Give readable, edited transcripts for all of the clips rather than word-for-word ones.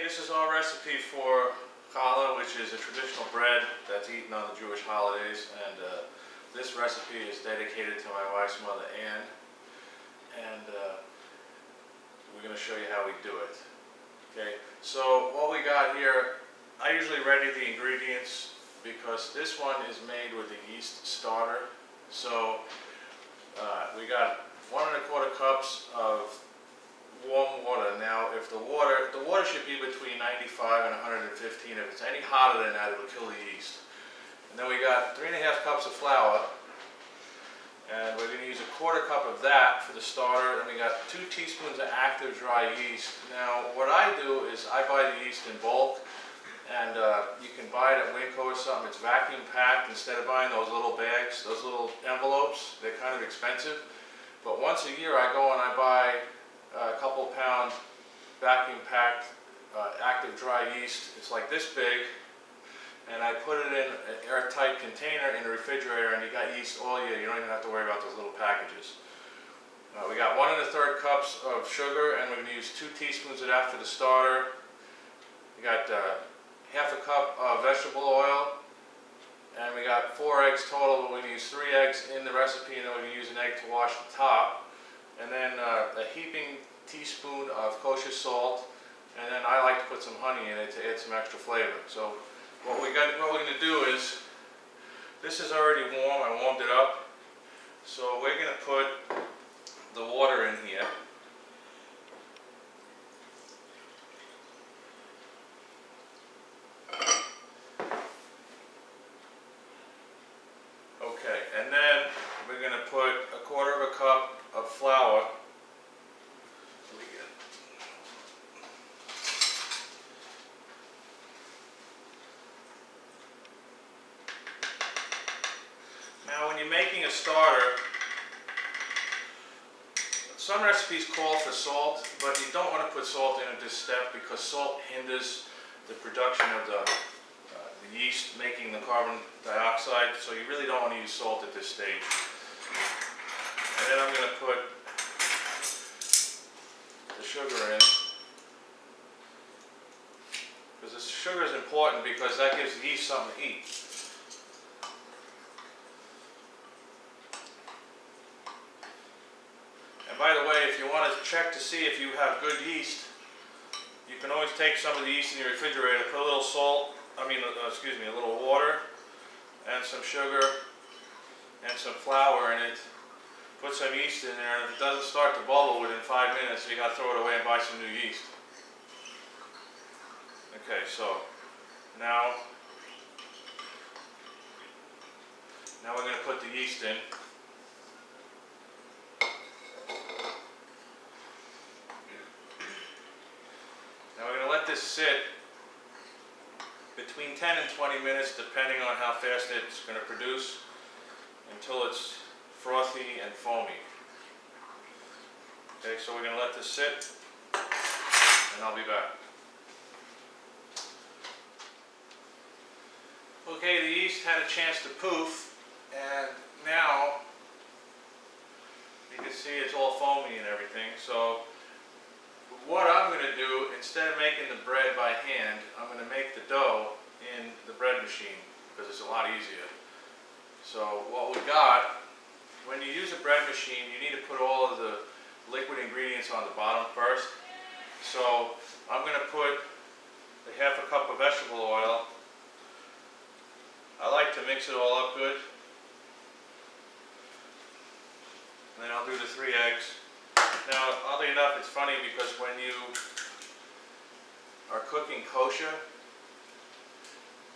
This is our recipe for challah, which is a traditional bread that's eaten on the Jewish holidays, and this recipe is dedicated to my wife's mother, Anne, and we're going to show you how we do it. Okay, so what we got here, I usually ready the ingredients because this one is made with the yeast starter. So we got 1 1/4 cups of warm water. Now, if the water should be between 95 and 115. If it's any hotter than that, it'll kill the yeast. And then we got 3 1/2 cups of flour, and we're going to use 1/4 cup of that for the starter. And we got 2 teaspoons of active dry yeast. Now, what I do is I buy the yeast in bulk, and you can buy it at Winco or something. It's vacuum packed instead of buying those little bags, those little envelopes. They're kind of expensive. But once a year, I go and I buy a couple pound vacuum packed active dry yeast. It's like this big, and I put it in an airtight container in the refrigerator, and you got yeast all year. You don't even have to worry about those little packages. We got 1 1/3 cups of sugar, and we're going to use 2 teaspoons of that for the starter. We got 1/2 cup of vegetable oil, and we got 4 eggs total, but we're going to use 3 eggs in the recipe, and then we're going to use an egg to wash the top. And then a heaping teaspoon of kosher salt, and then I like to put some honey in it to add some extra flavor. So what we're going to do is, this is already warm. I warmed it up. So we're going to put the water in here. Okay, and then we're going to put 1/4 cup of flour. Now, when you're making a starter, some recipes call for salt, but you don't want to put salt in at this step because salt hinders the production of the yeast making the carbon dioxide, so you really don't want to use salt at this stage. And then I'm going to put the sugar in, because the sugar is important because that gives the yeast something to eat. And by the way, if you want to check to see if you have good yeast, you can always take some of the yeast in your refrigerator, put a little salt, a little water, and some sugar, and some flour in it. Put some yeast in there, and if it doesn't start to bubble within 5 minutes, you got to throw it away and buy some new yeast. Okay, so now we're going to put the yeast in. Now we're going to let this sit between 10 and 20 minutes, depending on how fast it's going to produce, until it's frothy and foamy. Okay, so we're going to let this sit, and I'll be back. Okay, the yeast had a chance to poof, and now you can see it's all foamy and everything. So what I'm going to do, instead of making the bread by hand, I'm going to make the dough in the bread machine because it's a lot easier. So what we got, when you use a bread machine, you need to put all of the liquid ingredients on the bottom first. So I'm going to put 1/2 cup of vegetable oil. I like to mix it all up good. And then I'll do the 3 eggs. Now, oddly enough, it's funny because when you are cooking kosher,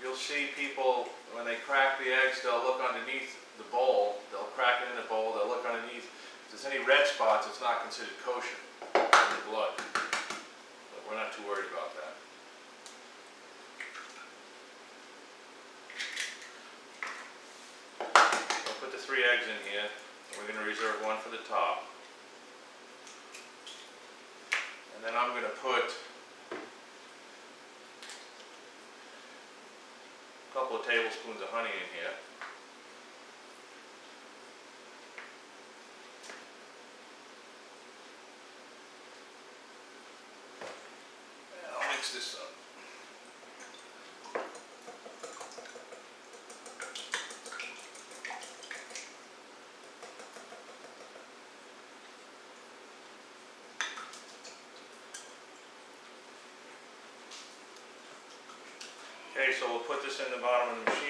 you'll see people, when they crack the eggs, they'll look underneath the bowl. They'll crack it in the bowl, they'll look underneath. If there's any red spots, it's not considered kosher in the blood. But we're not too worried about that. I'll put the 3 eggs in here, and we're going to reserve 1 for the top. And then I'm going to put a couple of tablespoons of honey in here. mix this up. Okay, so we'll put this in the bottom of the machine.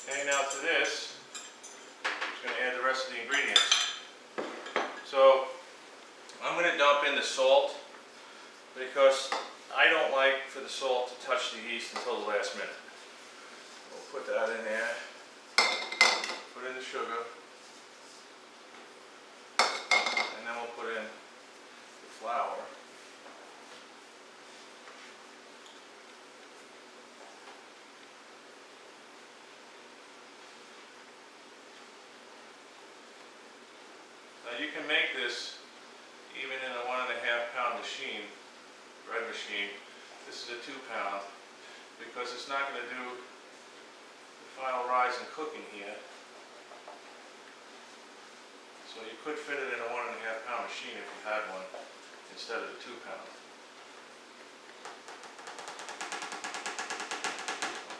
Okay, now to this, I'm just going to add the rest of the ingredients. So I'm going to dump in the salt because I don't like for the salt to touch the yeast until the last minute. We'll put that in there. Put in the sugar. And then we'll put in the flour. Now you can make this even in a 1.5 pound machine, bread machine. This is a 2 pound because it's not going to do the final rise in cooking here. So you could fit it in a 1.5 pound machine if you had one instead of the 2 pound.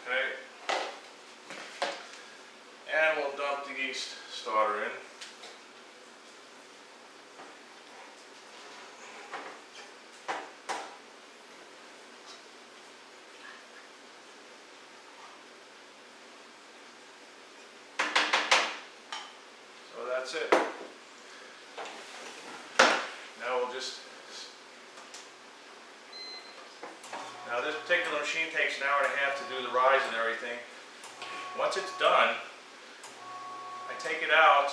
Okay. And we'll dump the yeast starter in. That's it. Now we'll just, now this particular machine takes an hour and a half to do the rise and everything. Once it's done, I take it out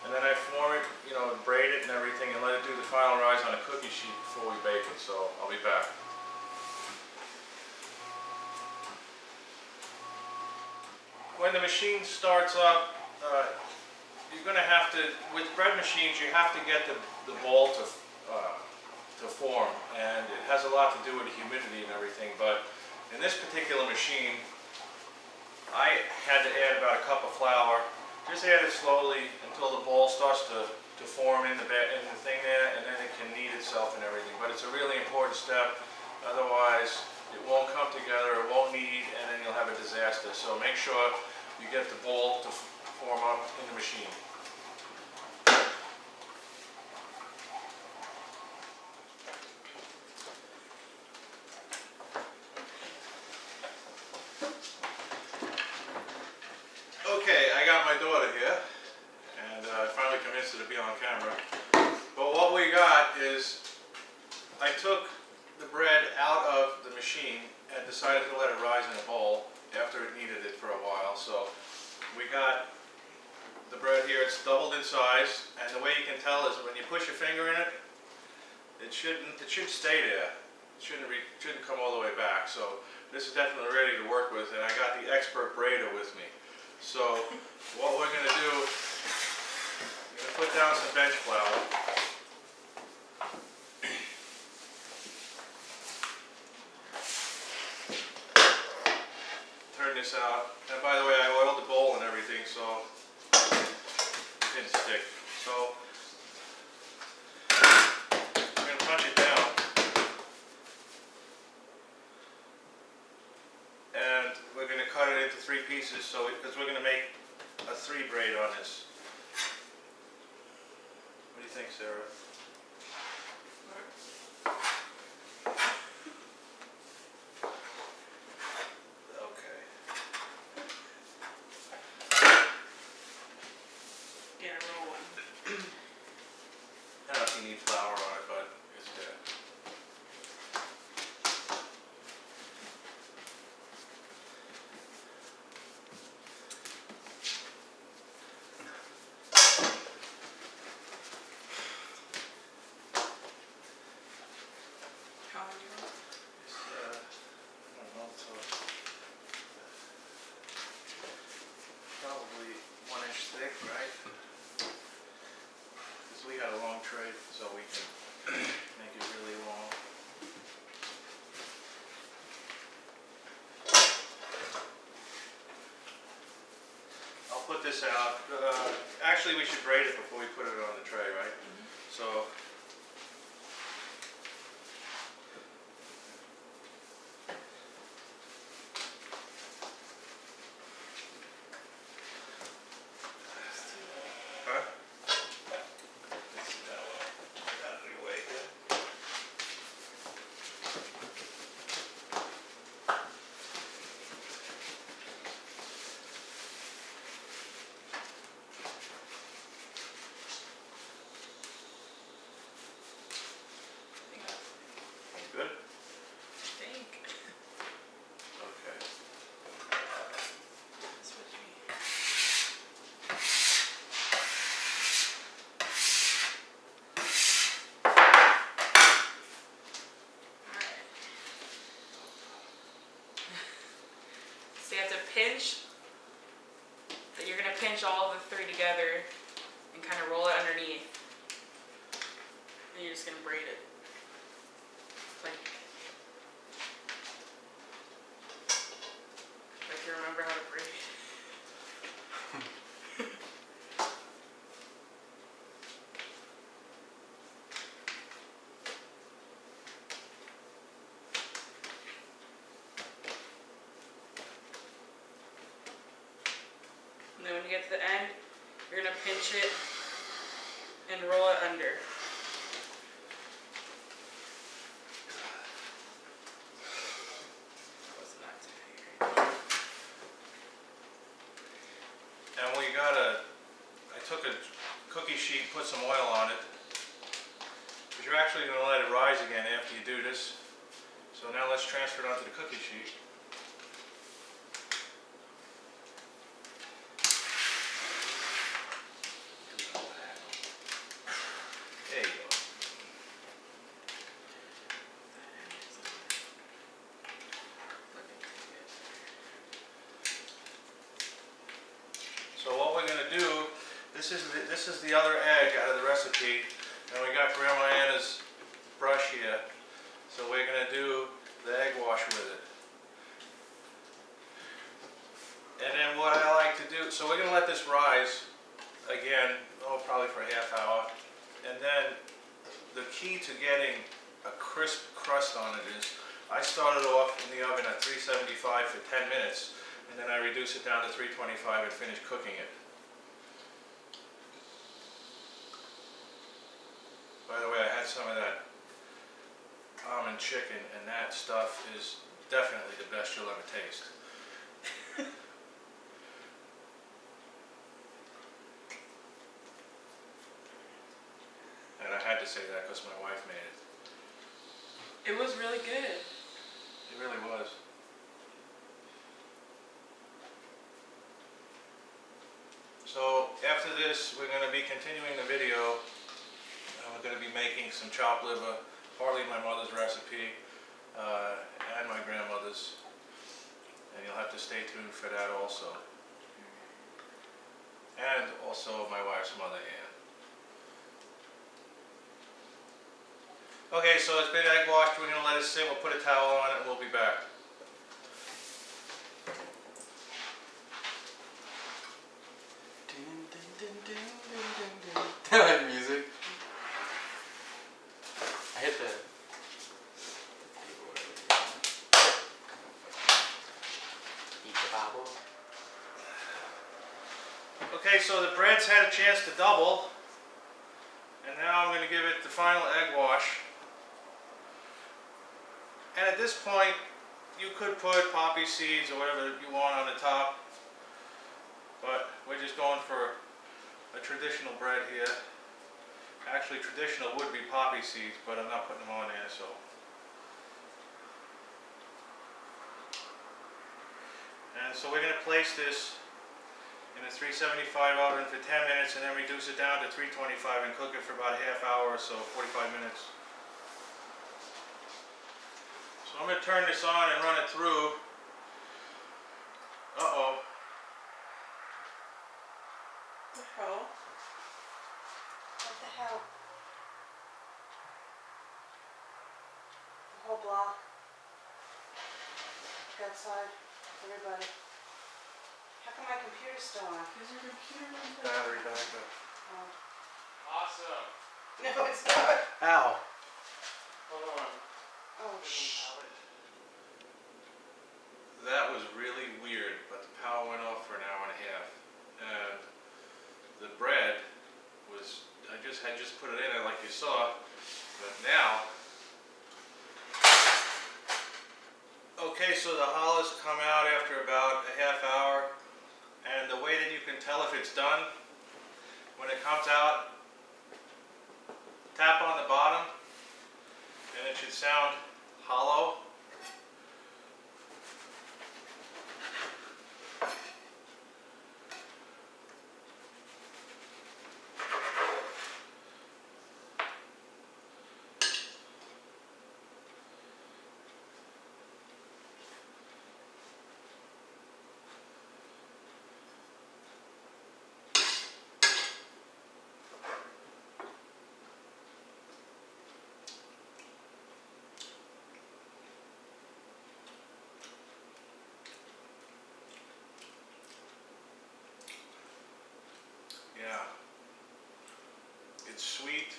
and then I form it, you know, braid it and everything and let it do the final rise on a cookie sheet before we bake it. So I'll be back. When the machine starts up, you're going to have to, with bread machines, you have to get the ball to form, and it has a lot to do with the humidity and everything. But in this particular machine, I had to add about a cup of flour. Just add it slowly until the ball starts to form in the thing there, and then it can knead itself and everything. But it's a really important step. Otherwise, it won't come together, it won't knead, and then you'll have a disaster. So make sure you get the ball to form up in the machine. Okay, I got my daughter here, and I finally convinced her to be on camera. But what we got is, I took the bread out of the machine and decided to let it rise in a bowl after it kneaded it for a while. So we got the bread here, it's doubled in size, and the way you can tell is when you push your finger in it, it should stay there. It shouldn't come all the way back. So this is definitely ready to work with, and I got the expert braider with me. So what we're going to do, we're going to put down some bench flour. Turn this out, and by the way, I oiled the bowl and everything, so it didn't stick. So we're going to punch it down, and we're going to cut it into 3 pieces, so because we're going to make a 3 braid on this. What do you think, Sarah? Need flour on it, but it's good. this out. Actually, we should braid it before we put it on the tray, right? So. Huh? Out of the way here. Good? I think. Okay. Switch me. Alright. So you have to pinch, that you're going to pinch all of the three together and kind of roll it underneath. And you're just going to braid it. Like you remember how to braid. And then when you get to the end, you're going to pinch it and roll it under. And I took a cookie sheet, put some oil on it, because you're actually going to let it rise again after you do this. So now let's transfer it onto the cookie sheet. There you go. So what we're going to do, this is the other egg out of the recipe, and we got Grandma Anna's brush here, so we're going to do the egg wash with it. And then what I like to do, so we're going to let this rise again, probably for a half hour, and then the key to getting a crisp crust on it is, I started off in the oven at 375 for 10 minutes, and then I reduce it down to 325 and finish cooking it. By the way, I had some of that almond chicken, and that stuff is definitely the best you'll ever taste. And I had to say that because my wife made it. It was really good. It really was. So after this, we're going to be continuing the video. We're going to be making some chopped liver, partly my mother's recipe and my grandmother's. And you'll have to stay tuned for that also. And also my wife's mother, Ann. Okay, so it's been egg washed. We're going to let it sit. We'll put a towel on it and we'll be back. Music. I hit the. Eat the Bible. Okay, so the bread's had a chance to double. And now I'm going to give it the final egg wash. And at this point, you could put poppy seeds or whatever you want on the top. But we're just going for a traditional bread here. Actually, traditional would be poppy seeds, but I'm not putting them on there, so. And so we're going to place this in a 375 oven for 10 minutes and then reduce it down to 325 and cook it for about a half hour or so, 45 minutes. So I'm going to turn this on and run it through. Uh-oh. What the hell? What the hell? The whole block. Outside. Everybody. How come my computer's still on? Is your computer on? Battery backup. Oh. Awesome. No, it's not. Ow. Hold on. Oh, shh. That was really weird, but the power went off for an hour and a half. And the bread was, I just put it in there like you saw, but now, okay, so the challahs come out after about a half hour, and the way that you can tell if it's done, when it comes out, tap on the bottom, and it should sound hollow. Yeah, it's sweet,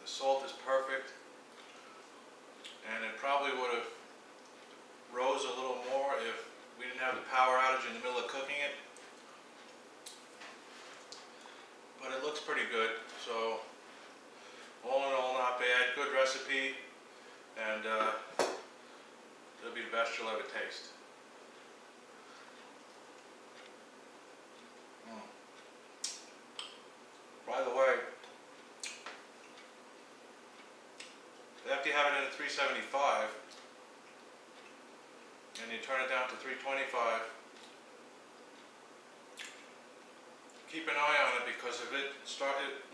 the salt is perfect, and it probably would have rose a little more if we didn't have the power outage in the middle of cooking it. But it looks pretty good, so all in all, not bad, good recipe, and it'll be the best you'll ever taste. By the way, after you have it in at 375 and you turn it down to 325, keep an eye on it, because if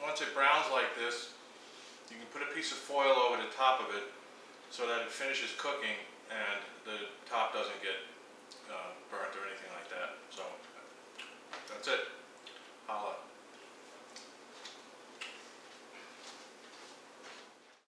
once it browns like this, you can put a piece of foil over the top of it so that it finishes cooking and the top doesn't get burnt or anything like that. So